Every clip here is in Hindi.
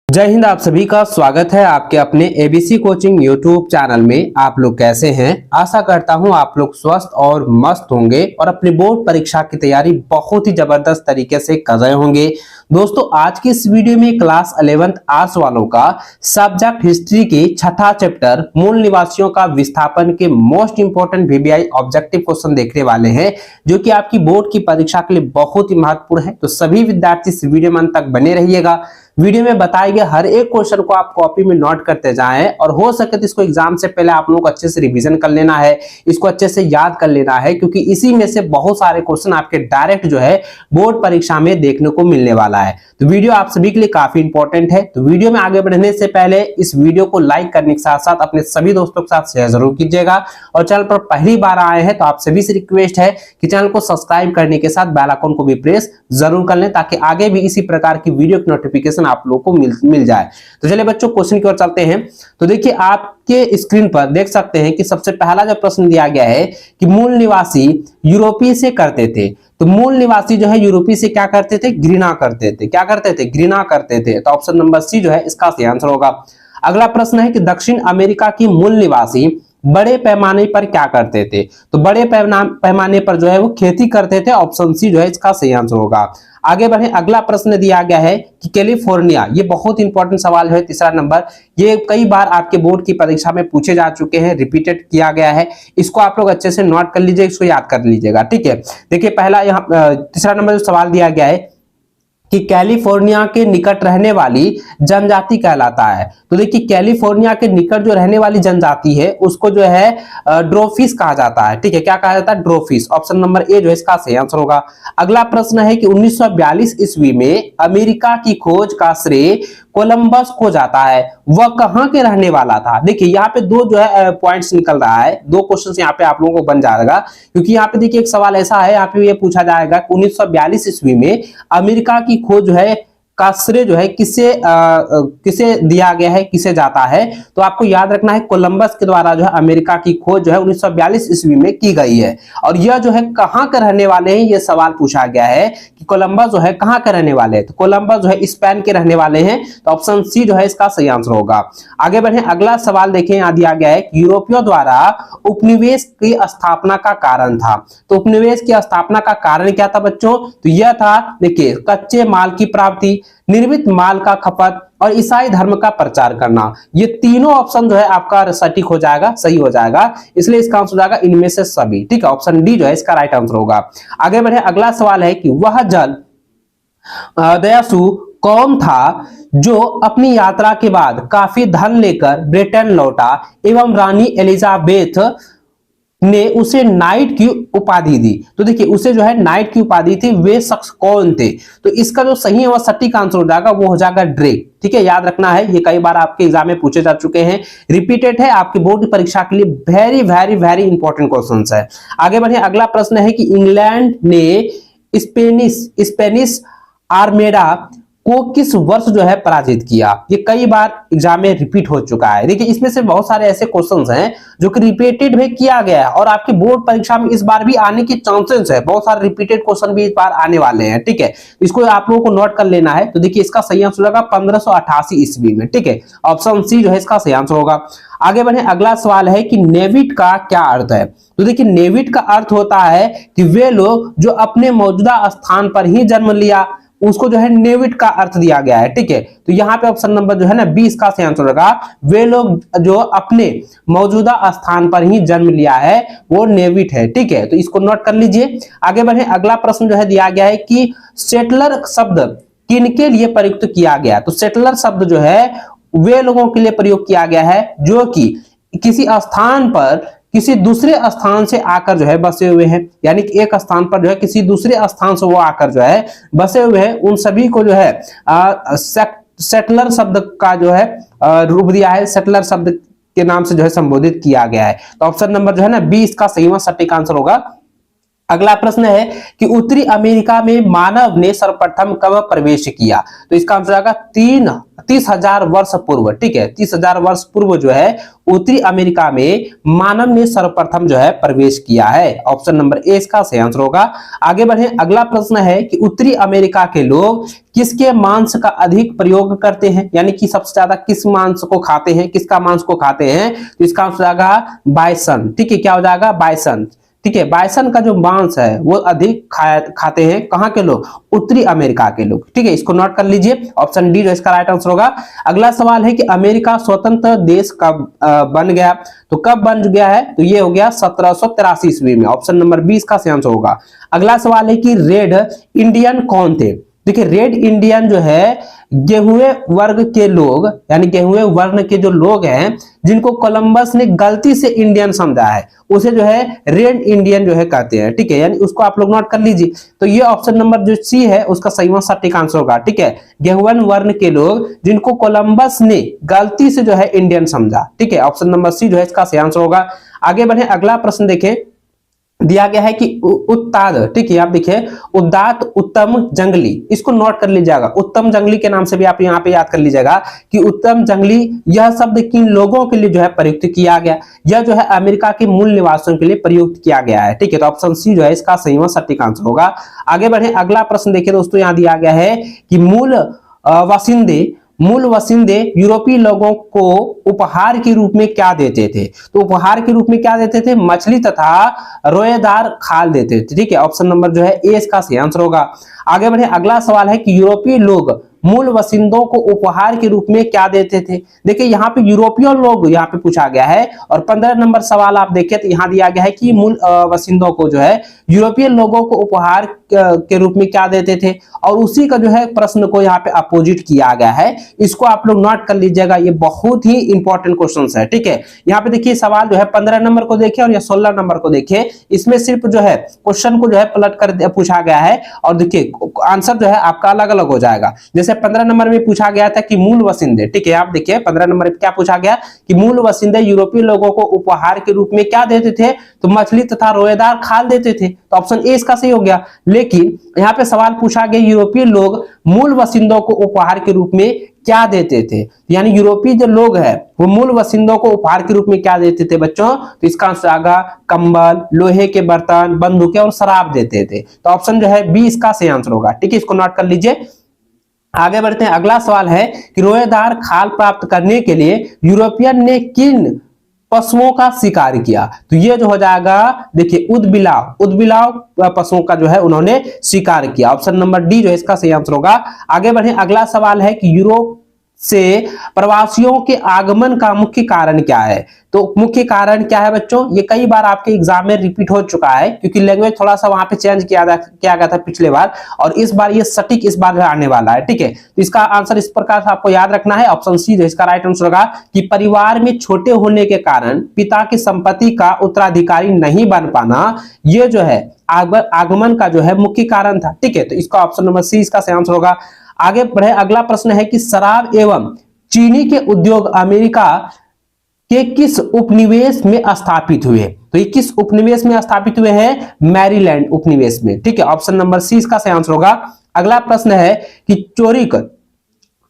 जय हिंद। आप सभी का स्वागत है आपके अपने एबीसी कोचिंग यूट्यूब चैनल में। आप लोग कैसे हैं? आशा करता हूं आप लोग स्वस्थ और मस्त होंगे और अपनी बोर्ड परीक्षा की तैयारी बहुत ही जबरदस्त तरीके से कर रहे होंगे। दोस्तों, आज की इस वीडियो में क्लास 11th आर्ट्स वालों का सब्जेक्ट हिस्ट्री के छठा चैप्टर मूल निवासियों का विस्थापन के most important VBI objective question देखने वाले हैं, जो कि आपकी बोर्ड की परीक्षा के लिए बहुत ही महत्वपूर्ण है। तो सभी विद्यार्थी इस वीडियो में अंत तक बने रहिएगा। वीडियो में बताए गए हर एक क्वेश्चन को आप कॉपी में नोट करते जाएं और हो सके तो इसको एग्जाम से पहले आप लोगों को अच्छे से रिवीजन कर लेना है, इसको अच्छे से याद कर लेना है, क्योंकि इसी में से बहुत सारे क्वेश्चन आपके डायरेक्ट जो है बोर्ड परीक्षा में देखने को मिलने वाला है। तो वीडियो आप सभी के लिए काफी इंपॉर्टेंट है। तो वीडियो में आगे बढ़ने से पहले इस वीडियो को लाइक करने के साथ साथ अपने सभी दोस्तों के साथ शेयर जरूर कीजिएगा और चैनल पर पहली बार आए हैं तो आप सभी से रिक्वेस्ट है कि चैनल को सब्सक्राइब करने के साथ बेल आइकन को भी प्रेस जरूर कर लें, ताकि आगे भी इसी प्रकार की वीडियो की नोटिफिकेशन आप लोगों को मिल जाए। तो चलिए बच्चों, क्वेश्चन की ओर चलते हैं। तो देखिए, आपके स्क्रीन पर देख सकते हैं कि सबसे पहला जो प्रश्न दिया गया है कि मूल निवासी यूरोपीय से करते थे। तो मूल निवासी जो है यूरोपीय से क्या करते थे? घृणा करते थे। क्या करते थे? घृणा करते थे। तो ऑप्शन नंबर सी जो है इसका सही आंसर होगा। अगला प्रश्न है कि दक्षिण अमेरिका की मूल निवासी बड़े पैमाने पर क्या करते थे? तो बड़े पैमाने पर जो है वो खेती करते थे। ऑप्शन सी जो है इसका सही आंसर होगा। आगे बढ़े, अगला प्रश्न दिया गया है कि कैलिफोर्निया, ये बहुत इंपॉर्टेंट सवाल है, तीसरा नंबर, ये कई बार आपके बोर्ड की परीक्षा में पूछे जा चुके हैं, रिपीटेड किया गया है। इसको आप लोग अच्छे से नोट कर लीजिए, इसको याद कर लीजिएगा, ठीक है। देखिए, पहला यहाँ तीसरा नंबर जो सवाल दिया गया है कि कैलिफोर्निया के निकट रहने वाली जनजाति कहलाता है। तो देखिए, कैलिफोर्निया के निकट जो रहने वाली जनजाति है उसको जो है ड्रोफिस कहा जाता है, ठीक है। क्या कहा जाता है? ड्रोफिस। ऑप्शन नंबर ए जो है इसका सही आंसर होगा। अगला प्रश्न है कि 1942 ईस्वी में अमेरिका की खोज का श्रेय कोलंबस को जाता है। वह कहां के रहने वाला था? देखिए, यहाँ पे दो जो है पॉइंट्स निकल रहा है, दो क्वेश्चन यहाँ पे आप लोगों को बन जाएगा, क्योंकि यहाँ पे देखिए एक सवाल ऐसा है, यहाँ पे ये पूछा जाएगा 1942 ईस्वी में अमेरिका की खोज जो है का श्रेय जो है किसे दिया गया है, किसे जाता है? तो आपको याद रखना है कोलंबस के द्वारा जो है अमेरिका की खोज जो है 1942 ईस्वी में की गई है। और यह जो है कहां के रहने वाले हैं, यह सवाल पूछा गया है कि कोलंबस जो है कहां के रहने वाले हैं। तो कोलंबस जो है स्पेन के रहने वाले हैं। तो ऑप्शन सी जो है इसका सही आंसर होगा। आगे बढ़े, अगला सवाल देखें, यहां दिया गया है कि यूरोपियों द्वारा उपनिवेश की स्थापना का कारण था। तो उपनिवेश की स्थापना का कारण क्या था बच्चों? तो यह था, देखिए, कच्चे माल की प्राप्ति, निर्मित माल का खपत और ईसाई धर्म का प्रचार करना। ये तीनों ऑप्शन जो है आपका सटीक हो जाएगा, सही हो जाएगा, इसलिए इसका आंसर हो जाएगा इनमें से सभी, ठीक है। ऑप्शन डी जो है इसका राइट आंसर होगा। आगे बढ़े, अगला सवाल है कि वह जल दयासु कौन था जो अपनी यात्रा के बाद काफी धन लेकर ब्रिटेन लौटा एवं रानी एलिजाबेथ ने उसे नाइट की उपाधि दी? तो देखिए, उसे जो है नाइट की उपाधि थी, वे शख्स कौन थे? तो इसका जो सही और सटीक आंसर हो जाएगा वो हो जाएगा ड्रेक, ठीक है। याद रखना है, ये कई बार आपके एग्जाम में पूछे जा चुके हैं, रिपीटेड है, आपकी बोर्ड की परीक्षा के लिए very very very important question है। आगे बढ़े, अगला प्रश्न है कि इंग्लैंड ने स्पेनिश आर्मेडा को किस वर्ष जो है पराजित किया? ये कई बार एग्जाम में रिपीट हो चुका है। देखिए, इसमें से बहुत सारे ऐसे क्वेश्चंस हैं जो कि रिपीटेड में किया गया है और आपकी बोर्ड परीक्षा में इस बार भी आने के चांसेस है। बहुत सारे रिपीटेड क्वेश्चन भी इस बार आने वाले हैं, ठीक है। इसको आप लोगों को नोट कर लेना है। तो देखिए, इसका सही आंसर होगा 1588 ईस्वी में, ठीक है। ऑप्शन सी जो है इसका सही आंसर होगा। आगे बढ़े, अगला सवाल है कि नेविट का क्या अर्थ है? तो देखिए, नेविट का अर्थ होता है कि वे लोग जो अपने मौजूदा स्थान पर ही जन्म लिया, उसको जो है नेविट का अर्थ दिया गया है, ठीक है। तो यहाँ पे ऑप्शन नंबर जो है ना 20 का सही आंसर होगा। वे लोग जो अपने मौजूदा स्थान पर ही जन्म लिया है वो नेविट है, ठीक है। तो इसको नोट कर लीजिए। आगे बढ़े, अगला प्रश्न जो है दिया गया है कि सेटलर शब्द किनके लिए प्रयुक्त किया गया? तो सेटलर शब्द जो है वे लोगों के लिए प्रयोग किया गया है जो कि किसी स्थान पर किसी दूसरे स्थान से आकर जो है बसे हुए हैं, यानी कि एक स्थान पर जो है किसी दूसरे स्थान से वो आकर जो है बसे हुए हैं, उन सभी को जो है सेटलर शब्द का जो है रूप दिया है, सेटलर शब्द के नाम से जो है संबोधित किया गया है। तो ऑप्शन नंबर जो है ना 20 का सही व सटीक आंसर होगा। अगला प्रश्न है कि उत्तरी अमेरिका में मानव ने सर्वप्रथम कब प्रवेश किया? तो इसका आंसर आएगा 30,000 वर्ष पूर्व। ठीक है, 30,000 वर्ष पूर्व जो है उत्तरी अमेरिका में मानव ने सर्वप्रथम जो है प्रवेश किया है। ऑप्शन नंबर ए इसका सही आंसर होगा। आगे बढ़े, अगला प्रश्न है कि उत्तरी अमेरिका के लोग किसके मांस का अधिक प्रयोग करते हैं, यानी कि सबसे ज्यादा किस मांस को खाते हैं, किसका मांस को खाते हैं? तो इसका आंसर आएगा बाइसन। ठीक है, क्या हो जाएगा? बाइसन। ठीक है, बाइसन का जो मांस है वो अधिक खाते हैं कहां के लोग? उत्तरी अमेरिका के लोग। ठीक है, इसको नोट कर लीजिए, ऑप्शन डी जो इसका राइट आंसर होगा। अगला सवाल है कि अमेरिका स्वतंत्र देश कब बन गया? तो कब बन गया है? तो ये हो गया 1783 ईस्वी में। ऑप्शन नंबर 20 का सही आंसर होगा। अगला सवाल है कि रेड इंडियन कौन थे? देखिए, रेड इंडियन जो है गेहुए वर्ग के लोग, यानी गेहुए वर्ण के जो लोग हैं जिनको कोलंबस ने गलती से इंडियन समझा है, उसे जो है रेड इंडियन जो है कहते हैं। ठीक है, यानी उसको आप लोग नोट कर लीजिए। तो ये ऑप्शन नंबर जो सी है उसका सही व सटीक आंसर होगा। ठीक है, गेहुअन वर्ण के लोग जिनको कोलंबस ने गलती से जो है इंडियन समझा। ठीक है, ऑप्शन नंबर सी जो है इसका सही आंसर होगा। आगे बढ़े, अगला प्रश्न देखें, दिया गया है कि उत्ताद, ठीक है, आप देखिए उदात उत्तम जंगली, इसको नोट कर लीजिएगा। उत्तम जंगली के नाम से भी आप यहाँ पे याद कर लीजिएगा कि उत्तम जंगली यह शब्द किन लोगों के लिए जो है प्रयुक्त किया गया? यह जो है अमेरिका के मूल निवासियों के लिए प्रयुक्त किया गया है। ठीक है, तो ऑप्शन सी जो है इसका सही व सटीक आंसर होगा। आगे बढ़े, अगला प्रश्न देखिए दोस्तों, यहाँ दिया गया है कि मूल वसिंदे यूरोपीय लोगों को उपहार के रूप में क्या देते थे? तो उपहार के रूप में क्या देते थे? मछली तथा रोएदार खाल देते थे। ठीक है, ऑप्शन नंबर जो है ए इसका सही आंसर होगा। आगे बढ़े, अगला सवाल है कि यूरोपीय लोग मूल वसिंदों को उपहार के रूप में क्या देते थे? देखिए, यहाँ पे यूरोपीय लोग यहाँ पे पूछा गया है और 15 नंबर सवाल आप देखिए तो यहाँ दिया गया है कि मूल वसिंदों को जो है यूरोपीय लोगों को उपहार के रूप में क्या देते थे, और उसी का जो है प्रश्न को यहाँ पे अपोजिट किया गया है। इसको आप लोग नोट कर लीजिएगा, ये बहुत ही इंपॉर्टेंट क्वेश्चन है। ठीक है, यहाँ पे देखिए सवाल जो है 15 नंबर को देखिए और या 16 नंबर को देखिए, इसमें सिर्फ जो है क्वेश्चन को जो है पलट कर पूछा गया है और देखिए आंसर जो है आपका अलग अलग हो जाएगा। जैसे 15 नंबर में पूछा गया था कि मूल वसिंदे, ठीक है, आप देखिए 15 नंबर में क्या पूछा गया कि मूल वसिंदे यूरोपीय लोगों को उपहार के रूप में क्या देते थे? तो मछली तथा रोएदार खाल देते थे। तो ऑप्शन ए इसका सही हो गया। लेकिन यहाँ पे सवाल पूछा गया यूरोपीय लोग मूल वसिंदों को उपहार के रूप में क्या देते थे, यानी यूरोपीय जो लोग हैं वो मूल वसिंदों को उपहार के रूप में क्या देते थे बच्चों? तो इसका आंसर आएगा कंबल, लोहे के बर्तन, बंदूकें और शराब देते थे। तो ऑप्शन जो है बी इसका सही आंसर होगा। ठीक है, इसको नोट कर लीजिए। आगे बढ़ते हैं, अगला सवाल है कि रोएदार खाल प्राप्त करने के लिए यूरोपियन ने किन पशुओं का शिकार किया? तो ये जो हो जाएगा, देखिए उदबिलाव पशुओं का जो है उन्होंने शिकार किया। ऑप्शन नंबर डी जो है इसका सही आंसर होगा। आगे बढ़े, अगला सवाल है कि यूरोप से प्रवासियों के आगमन का मुख्य कारण क्या है? तो मुख्य कारण क्या है बच्चों? ये कई बार आपके एग्जाम में रिपीट हो चुका है क्योंकि लैंग्वेज थोड़ा सा वहां पे चेंज किया गया था पिछले बार, और इस बार ये सटीक इस बार आने वाला है। ठीक है, तो इसका आंसर इस प्रकार से आपको याद रखना है। ऑप्शन सी जो इसका राइट आंसर होगा कि परिवार में छोटे होने के कारण पिता की संपत्ति का उत्तराधिकारी नहीं बन पाना, ये जो है आगमन का जो है मुख्य कारण था। ठीक है, तो इसका ऑप्शन नंबर सी इसका सही आंसर होगा। आगे बढ़े, अगला प्रश्न है कि शराब एवं चीनी के उद्योग अमेरिका के किस उपनिवेश में स्थापित हुए? तो ये किस उपनिवेश में स्थापित हुए हैं? मैरीलैंड उपनिवेश में। ठीक है, ऑप्शन नंबर सी इसका सही आंसर होगा। अगला प्रश्न है कि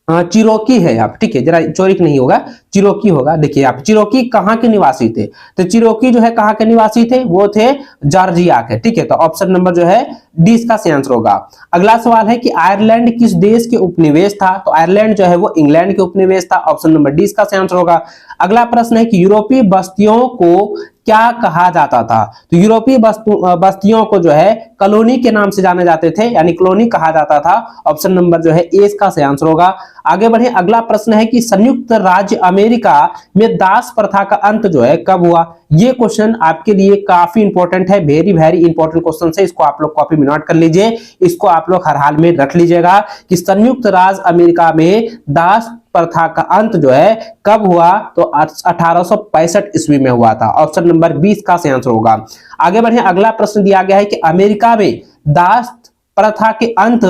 चिरोकी है आप, ठीक है, जरा चोरिक नहीं होगा, चिरोकी होगा। देखिए आप, चिरोकी कहाँ के निवासी थे? तो चिरोकी जो है कहाँ के निवासी थे? वो थे जॉर्जिया के। ठीक है, तो ऑप्शन नंबर जो है डी इसका सही आंसर होगा। अगला सवाल है कि आयरलैंड किस देश के उपनिवेश था? तो आयरलैंड जो है वो इंग्लैंड के उपनिवेश था। ऑप्शन नंबर डी इसका सही आंसर होगा। अगला प्रश्न है कि यूरोपीय बस्तियों को क्या कहा जाता था? तो यूरोपीय बस्तियों को जो है कॉलोनी के नाम से जाने जाते थे, यानी कॉलोनी कहा जाता था। ऑप्शन नंबर जो है ए इसका सही आंसर होगा। आगे बढ़े, अगला प्रश्न है कि संयुक्त राज्य अमेरिका में दास प्रथा का अंत जो है कब हुआ? ये क्वेश्चन आपके लिए काफी इंपॉर्टेंट है, वेरी वेरी इंपॉर्टेंट क्वेश्चन है। इसको आप लोग कॉपी में नोट कर लीजिए, इसको आप लोग हर हाल में रख लीजिएगा कि संयुक्त राज्य अमेरिका में दास प्रथा का अंत जो है कब हुआ? तो 1865 ईस्वी में हुआ था। ऑप्शन नंबर 20 का सही आंसर होगा। आगे बढ़े, अगला प्रश्न दिया गया है कि अमेरिका में दास प्रथा के अंत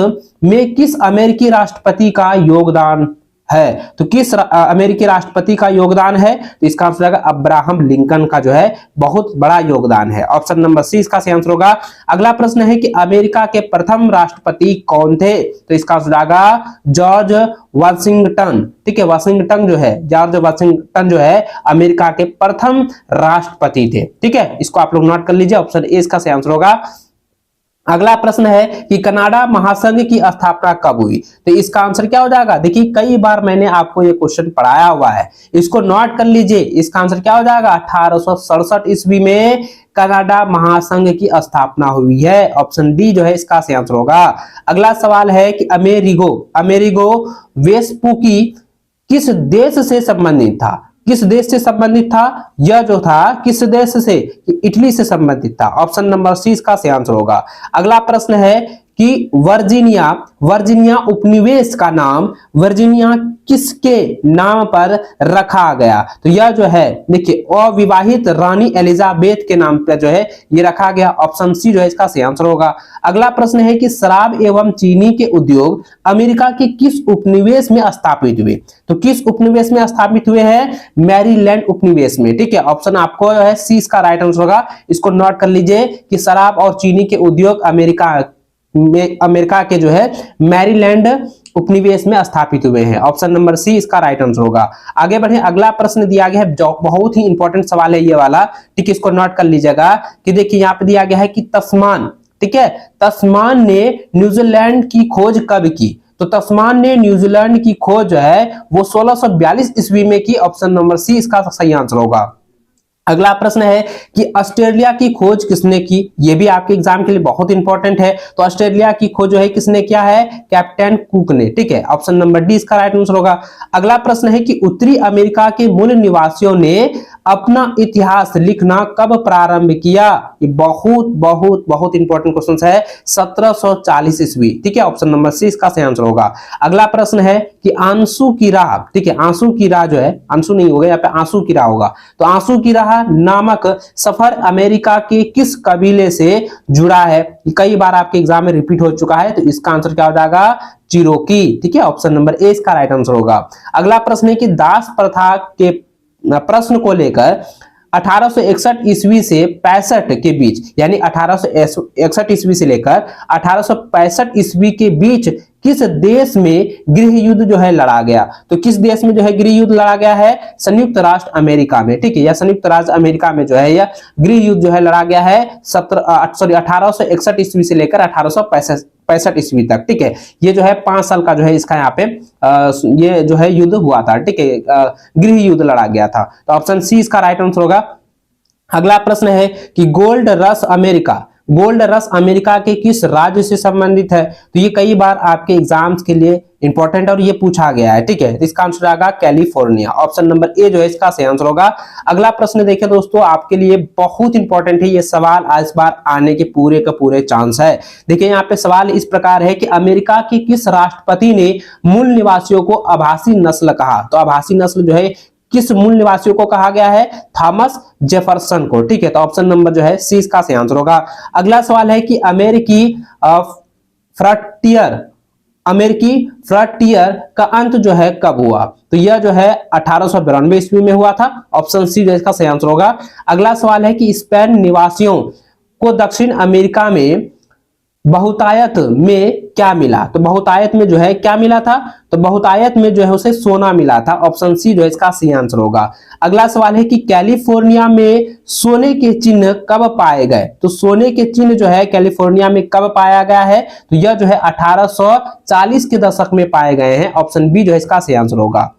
में किस अमेरिकी राष्ट्रपति का योगदान है। तो किस अमेरिकी राष्ट्रपति का योगदान है? तो इसका आंसर होगा अब्राहम लिंकन का जो है बहुत बड़ा योगदान है। ऑप्शन नंबर सी इसका सही आंसर होगा। अगला प्रश्न है कि अमेरिका के प्रथम राष्ट्रपति कौन थे? तो इसका आंसर होगा जॉर्ज वाशिंगटन। ठीक है, वाशिंगटन जो है, जॉर्ज वाशिंगटन जो है अमेरिका के प्रथम राष्ट्रपति थे। ठीक है, इसको आप लोग नोट कर लीजिए, ऑप्शन ए इसका सही आंसर होगा। अगला प्रश्न है कि कनाडा महासंघ की स्थापना कब हुई? तो इसका आंसर क्या हो जाएगा? देखिए कई बार मैंने आपको ये क्वेश्चन पढ़ाया हुआ है, इसको नोट कर लीजिए। इसका आंसर क्या हो जाएगा? 1867 ईस्वी में कनाडा महासंघ की स्थापना हुई है। ऑप्शन डी जो है इसका सही आंसर होगा। अगला सवाल है कि अमेरिगो वेस्पुकी किस देश से संबंधित था? किस देश से संबंधित था? यह जो था किस देश से? इटली से संबंधित था। ऑप्शन नंबर सी इसका सही आंसर होगा। अगला प्रश्न है कि वर्जीनिया उपनिवेश का नाम वर्जीनिया किसके नाम पर रखा गया? तो यह जो है देखिए अविवाहित रानी एलिजाबेथ के नाम पर जो है ये रखा गया। ऑप्शन सी जो है इसका सही आंसर होगा। अगला प्रश्न है कि शराब एवं चीनी के उद्योग अमेरिका के किस उपनिवेश में स्थापित हुए? तो किस उपनिवेश में स्थापित हुए हैं? मैरीलैंड उपनिवेश में। ठीक है, ऑप्शन आपको जो है सी इसका राइट आंसर होगा। इसको नोट कर लीजिए कि शराब और चीनी के उद्योग अमेरिका के जो है मैरीलैंड उपनिवेश में स्थापित हुए हैं। ऑप्शन नंबर सी इसका राइट आंसर होगा। आगे बढ़े, अगला प्रश्न दिया गया है जो बहुत ही इंपॉर्टेंट सवाल है ये वाला। ठीक है, इसको नोट कर लीजिएगा कि देखिए यहाँ पे दिया गया है कि तस्मान, ठीक है, तस्मान ने न्यूजीलैंड की खोज कब की? तो तस्मान ने न्यूजीलैंड की खोज जो है वो 1642 ईस्वी में की। ऑप्शन नंबर सी इसका सही आंसर होगा। अगला प्रश्न है कि ऑस्ट्रेलिया की खोज किसने की? ये भी आपके एग्जाम के लिए बहुत इंपॉर्टेंट है। तो ऑस्ट्रेलिया की खोज जो है किसने किया है? कैप्टन कुक ने। ठीक है, ऑप्शन नंबर डी इसका राइट आंसर होगा। अगला प्रश्न है कि उत्तरी अमेरिका के मूल निवासियों ने अपना इतिहास लिखना कब प्रारंभ किया? ये बहुत बहुत बहुत इंपॉर्टेंट क्वेश्चन है। 1740 ईस्वी। ठीक है, ऑप्शन नंबर सी इसका सही आंसर होगा। अगला प्रश्न है कि आंसू की राह, ठीक है, आंसू की राह जो है, आंसू नहीं होगा यहाँ पे, आंसू की राह होगा। तो आंसू की राह नामक सफर अमेरिका के किस कबीले से जुड़ा है? कई बार आपके एग्जाम में रिपीट हो चुका है। तो इसका आंसर क्या हो जाएगा? चिरोकी। ठीक है, ऑप्शन नंबर ए इसका राइट आंसर होगा। अगला प्रश्न है कि दास प्रथा के प्रश्न को लेकर 1861 ईस्वी से 65 के बीच, यानी 1861 ईस्वी से लेकर 1865 ईस्वी के बीच किस देश में गृह युद्ध जो है लड़ा गया? तो किस देश में जो है गृह युद्ध लड़ा गया है? संयुक्त राष्ट्र अमेरिका में। ठीक है, या संयुक्त राज्य अमेरिका में जो है यह गृह युद्ध जो है लड़ा गया है 1861 ईस्वी से लेकर 1865 ईस्वी तक। ठीक है, ये जो है 5 साल का जो है इसका यहाँ पे ये जो है युद्ध हुआ था। ठीक है, गृह युद्ध लड़ा गया था। तो ऑप्शन सी इसका राइट आंसर होगा। अगला प्रश्न है कि गोल्ड रश अमेरिका के किस राज्य से संबंधित है? तो ये कई बार आपके एग्जाम्स के लिए इंपॉर्टेंट और ये पूछा गया है। ठीक है, तो इसका आंसर आएगा कैलिफोर्निया। ऑप्शन नंबर ए जो है इसका सही आंसर होगा। अगला प्रश्न देखिए दोस्तों, आपके लिए बहुत इंपॉर्टेंट है ये सवाल, इस बार आने के पूरे का पूरे चांस है। देखिए यहाँ पे सवाल इस प्रकार है कि अमेरिका के किस राष्ट्रपति ने मूल निवासियों को आभासी नस्ल कहा? तो आभासी नस्ल जो है किस मूल निवासियों को कहा गया है? थॉमस जेफरसन को। ठीक है, तो ऑप्शन नंबर जो है सी इसका सही आंसर होगा। अगला सवाल है कि अमेरिकी फ्रंटियर का अंत जो है कब हुआ? तो यह जो है 1892 ईस्वी में हुआ था। ऑप्शन सी जो इसका सही आंसर होगा। अगला सवाल है कि स्पेन निवासियों को दक्षिण अमेरिका में बहुतायत में क्या मिला? तो बहुतायत में जो है क्या मिला था? तो बहुतायत में जो है उसे सोना मिला था। ऑप्शन सी जो है इसका सही आंसर होगा। अगला सवाल है कि कैलिफोर्निया में सोने के चिन्ह कब पाए गए? तो सोने के चिन्ह जो है कैलिफोर्निया में कब पाया गया है? तो यह जो है 1840 के दशक में पाए गए हैं। ऑप्शन बी जो है इसका सही आंसर होगा।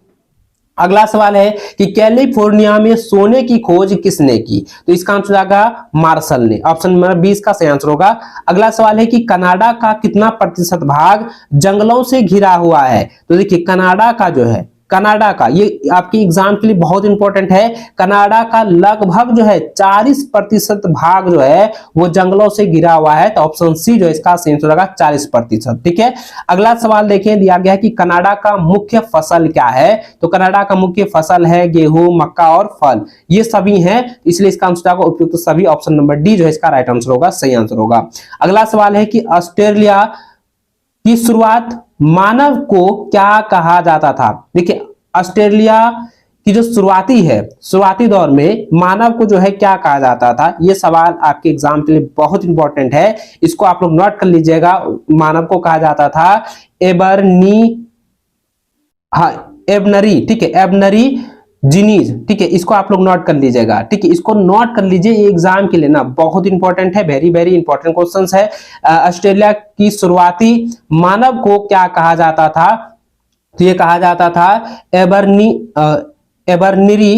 अगला सवाल है कि कैलिफोर्निया में सोने की खोज किसने की? तो इसका आंसर आएगा मार्शल ने। ऑप्शन नंबर 20 का सही आंसर होगा। अगला सवाल है कि कनाडा का कितना प्रतिशत भाग जंगलों से घिरा हुआ है? तो देखिए कनाडा का जो है, कनाडा का, ये आपके एग्जाम के लिए बहुत इंपॉर्टेंट है। कनाडा का लगभग जो है 40% भाग जो है वो जंगलों से घिरा हुआ है। तो ऑप्शन सी जो है इसका सही आंसर होगा 40%। ठीक है, अगला सवाल देखें, दिया गया है कि कनाडा का मुख्य फसल क्या है? तो कनाडा का मुख्य फसल है गेहूं, मक्का और फल, ये सभी हैं, इसलिए इसका आंसर होगा उपयुक्त सभी। ऑप्शन नंबर डी जो है इसका राइट आंसर होगा, सही आंसर होगा। अगला सवाल है कि ऑस्ट्रेलिया की शुरुआत मानव को क्या कहा जाता था। देखिए ऑस्ट्रेलिया की जो शुरुआती दौर में मानव को जो है क्या कहा जाता था, ये सवाल आपके एग्जाम के लिए बहुत इंपॉर्टेंट है, इसको आप लोग नोट कर लीजिएगा। मानव को कहा जाता था एबनरी, ठीक है, एबनरी जीनीज, ठीक है, इसको आप लोग नोट कर लीजिएगा, ठीक है, इसको नोट कर लीजिए, ये एग्जाम के लिए ना बहुत इंपॉर्टेंट है, वेरी वेरी इंपॉर्टेंट क्वेश्चंस है। ऑस्ट्रेलिया की शुरुआती मानव को क्या कहा जाता था, तो ये कहा जाता था एबरनिरी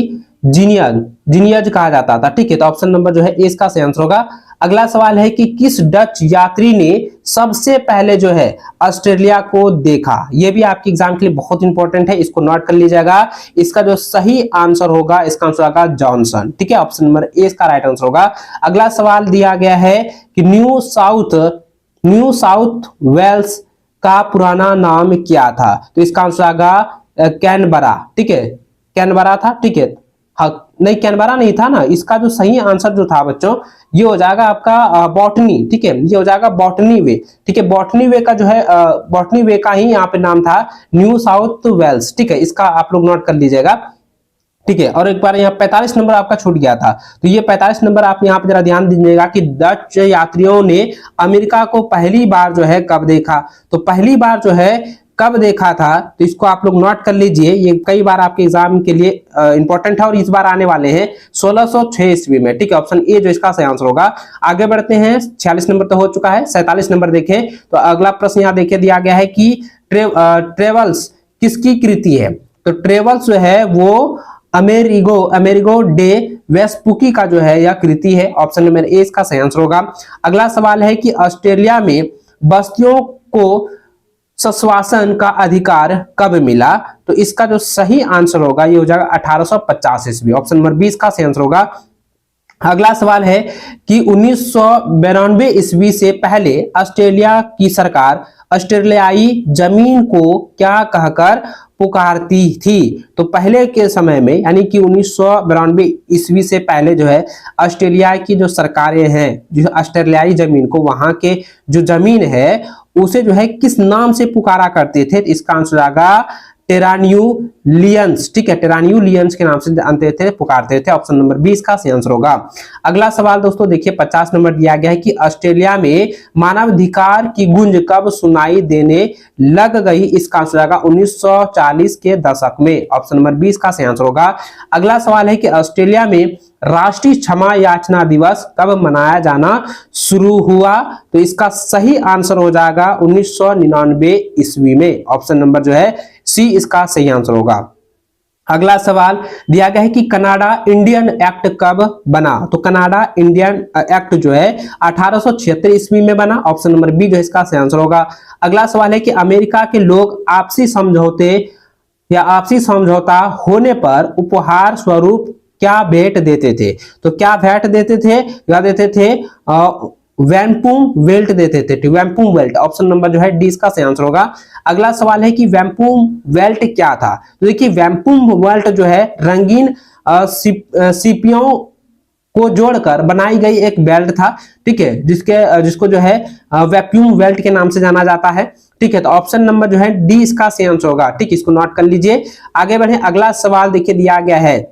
जीनियज कहा जाता था, ठीक है। तो ऑप्शन नंबर जो है ए इसका सही आंसर होगा। अगला सवाल है कि किस डच यात्री ने सबसे पहले जो है ऑस्ट्रेलिया को देखा, ये भी आपके एग्जाम के लिए बहुत इंपॉर्टेंट है, इसको नोट कर लीजिएगा। इसका जो सही आंसर होगा, इसका आंसर होगा जॉनसन, ठीक है, ऑप्शन नंबर ए इसका राइट आंसर होगा। अगला सवाल दिया गया है कि न्यू साउथ वेल्स का पुराना नाम क्या था, तो इसका आंसर आएगा कैनबरा, ठीक है, कैनबरा था, ठीक है, हाँ नहीं कैनबरा नहीं था ना, इसका जो सही आंसर जो था बच्चों ये हो जाएगा आपका बॉटनी, ठीक है, ये हो जाएगा बॉटनी वे, ठीक है, बॉटनी वे का जो है बॉटनी वे का ही यहाँ पे नाम था न्यू साउथ वेल्स, ठीक है, इसका आप लोग नोट कर लीजिएगा, ठीक है। और एक बार यहाँ 45 नंबर आपका छूट गया था, तो ये 45 नंबर आप यहाँ पे जरा ध्यान दीजिएगा कि डच यात्रियों ने अमेरिका को पहली बार जो है कब देखा, तो पहली बार जो है कब देखा था, तो इसको आप लोग नोट कर लीजिए, ये कई बार आपके एग्जाम के लिए इंपॉर्टेंट है और इस बार आने वाले हैं 1606 ईस्वी में, ठीक है, ऑप्शन ए जो इसका सही आंसर होगा। आगे बढ़ते हैं, 46 नंबर तो हो चुका है, 47 नंबर देखें, तो अगला प्रश्न यहाँ देखिए दिया गया है कि ट्रेवल्स किसकी कृति है, तो ट्रेवल्स जो है वो अमेरिगो डे वेस्पुकी का जो है यह कृति है, ऑप्शन नंबर ए इसका सही आंसर होगा। अगला सवाल है कि ऑस्ट्रेलिया में बस्तियों को स्वशासन का अधिकार कब मिला, तो इसका जो सही आंसर होगा ये हो जाएगा 1850 ईस्वी, ऑप्शन नंबर 20 का सही आंसर होगा। अगला सवाल है कि 1992 ईस्वी से पहले ऑस्ट्रेलिया की सरकार ऑस्ट्रेलियाई जमीन को क्या कहकर पुकारती थी, तो पहले के समय में यानी कि 1992 ईस्वी से पहले जो है ऑस्ट्रेलिया की जो सरकारें हैं, जो ऑस्ट्रेलियाई जमीन को, वहां के जो जमीन है उसे जो है किस नाम से पुकारा करते थे, तो इसका आंसर आएगा टेरान्यूलियंस, ठीक है, टेरान्यूलियंस के नाम से जानते थे, पुकारते थे, ऑप्शन नंबर 20 का सही आंसर होगा। अगला सवाल दोस्तों देखिए 50 नंबर दिया गया है कि ऑस्ट्रेलिया में मानवाधिकार की गूंज कब सुनाई देने लग गई, इसका आंसर आएगा 1940 के दशक में, ऑप्शन नंबर 20 का सही आंसर होगा। अगला सवाल है कि ऑस्ट्रेलिया में राष्ट्रीय क्षमा याचना दिवस कब मनाया जाना शुरू हुआ, तो इसका सही आंसर हो जाएगा 1999 ईस्वी में, ऑप्शन नंबर जो है सी इसका सही आंसर होगा। अगला सवाल दिया गया है कि कनाडा इंडियन एक्ट कब बना, तो कनाडा इंडियन एक्ट जो है 1876 ईस्वी में बना, ऑप्शन नंबर बी जो है इसका सही आंसर होगा। अगला सवाल है कि अमेरिका के लोग आपसी समझौता होने पर उपहार स्वरूप क्या भेंट देते थे, तो क्या भेंट देते थे, क्या देते थे, वैम्पूम वेल्ट देते थे, वैम्पूम वेल्ट, ऑप्शन नंबर जो है डी इसका सही आंसर होगा। अगला सवाल है कि वैम्पूम वेल्ट क्या था, तो देखिए वैम्पूम वेल्ट जो है रंगीन सीपियों को जोड़कर बनाई गई एक बेल्ट था, ठीक है, जिसको जो है वैक्यूम बेल्ट के नाम से जाना जाता है, ठीक है, तो ऑप्शन नंबर जो है डी इसका सही आंसर होगा, ठीक, इसको नोट कर लीजिए। आगे बढ़े, अगला सवाल देखिए दिया गया है,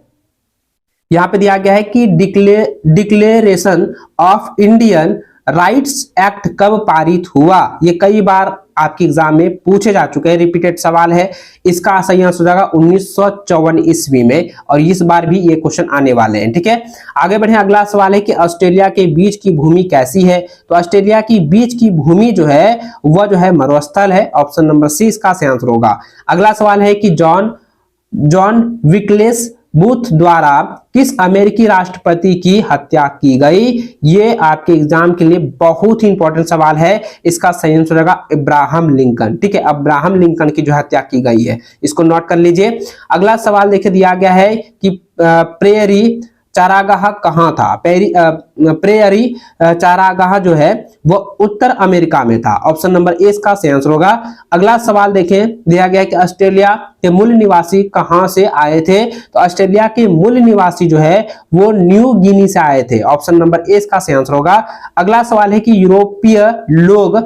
यहां पे दिया गया है कि declaration of Indian rights act कब पारित हुआ, ये कई बार आपके एग्जाम में पूछे जा चुके हैं, रिपीटेड सवाल है, इसका सही आंसर हो जाएगा 1954 ईस्वी में, और इस बार भी ये क्वेश्चन आने वाले हैं, ठीक है। आगे बढ़े, अगला सवाल है कि ऑस्ट्रेलिया के बीच की भूमि कैसी है, तो ऑस्ट्रेलिया की बीच की भूमि जो है वह जो है मरुस्थल है, ऑप्शन नंबर सी इसका सही आंसर होगा। अगला सवाल है कि जॉन विक्लेस बूथ द्वारा किस अमेरिकी राष्ट्रपति की हत्या की गई, ये आपके एग्जाम के लिए बहुत ही इंपॉर्टेंट सवाल है, इसका सही आंसर होगा अब्राहम लिंकन, ठीक है, अब्राहम लिंकन की जो हत्या की गई है, इसको नोट कर लीजिए। अगला सवाल देखिए दिया गया है कि प्रेयरी चारागाह कहाँ था, प्रेयरी चारागाह जो है वो उत्तर अमेरिका में था, ऑप्शन नंबर ए इसका सही आंसर होगा। अगला सवाल देखें, दिया गया है कि ऑस्ट्रेलिया के मूल निवासी कहां से आए थे, तो ऑस्ट्रेलिया के मूल निवासी जो है वो न्यू गिनी से आए थे, ऑप्शन नंबर ए इसका सही आंसर होगा। अगला सवाल है कि यूरोपीय लोग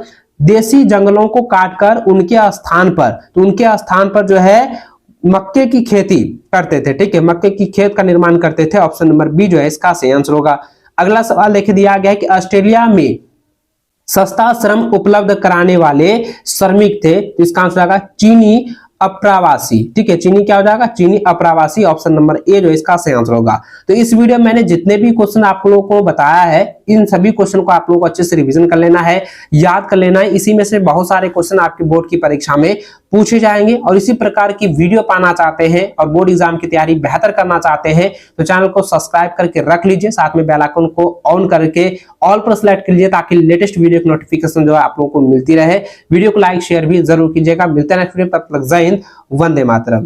देसी जंगलों को काटकर उनके स्थान पर जो है मक्के की खेती करते थे। ठीक है, मक्के की खेत का निर्माण करते थे। ऑप्शन नंबर बी जो है इसका सही आंसर होगा। अगला सवाल लिख दिया गया है कि ऑस्ट्रेलिया में सस्ता श्रम उपलब्ध कराने वाले श्रमिक थे, तो इसका आंसर आएगा चीनी अप्रवासी। ठीक है, चीनी क्या हो जाएगा, चीनी अप्रवासी। ऑप्शन नंबर ए जो इसका सही आंसर होगा। तो इस वीडियो में मैंने जितने भी क्वेश्चन आप लोगों को बताया है, इन सभी क्वेश्चन को आप लोगों को अच्छे से रिवीजन कर लेना है, याद कर लेना है। इसी में से बहुत सारे क्वेश्चन आपकी बोर्ड की परीक्षा में पूछे जाएंगे। और इसी प्रकार की वीडियो पाना चाहते हैं और बोर्ड एग्जाम की तैयारी बेहतर करना चाहते हैं तो चैनल को सब्सक्राइब करके रख लीजिए, साथ में बेल आइकन को ऑन करके ऑल पर सेलेक्ट कीजिए ताकि लेटेस्ट वीडियो की नोटिफिकेशन जो है आप लोगों को मिलती रहे। वीडियो को लाइक शेयर भी जरूर कीजिएगा। मिलते हैं नेक्स्ट वीडियो, तब तक जय हिंद, वंदे मातरम।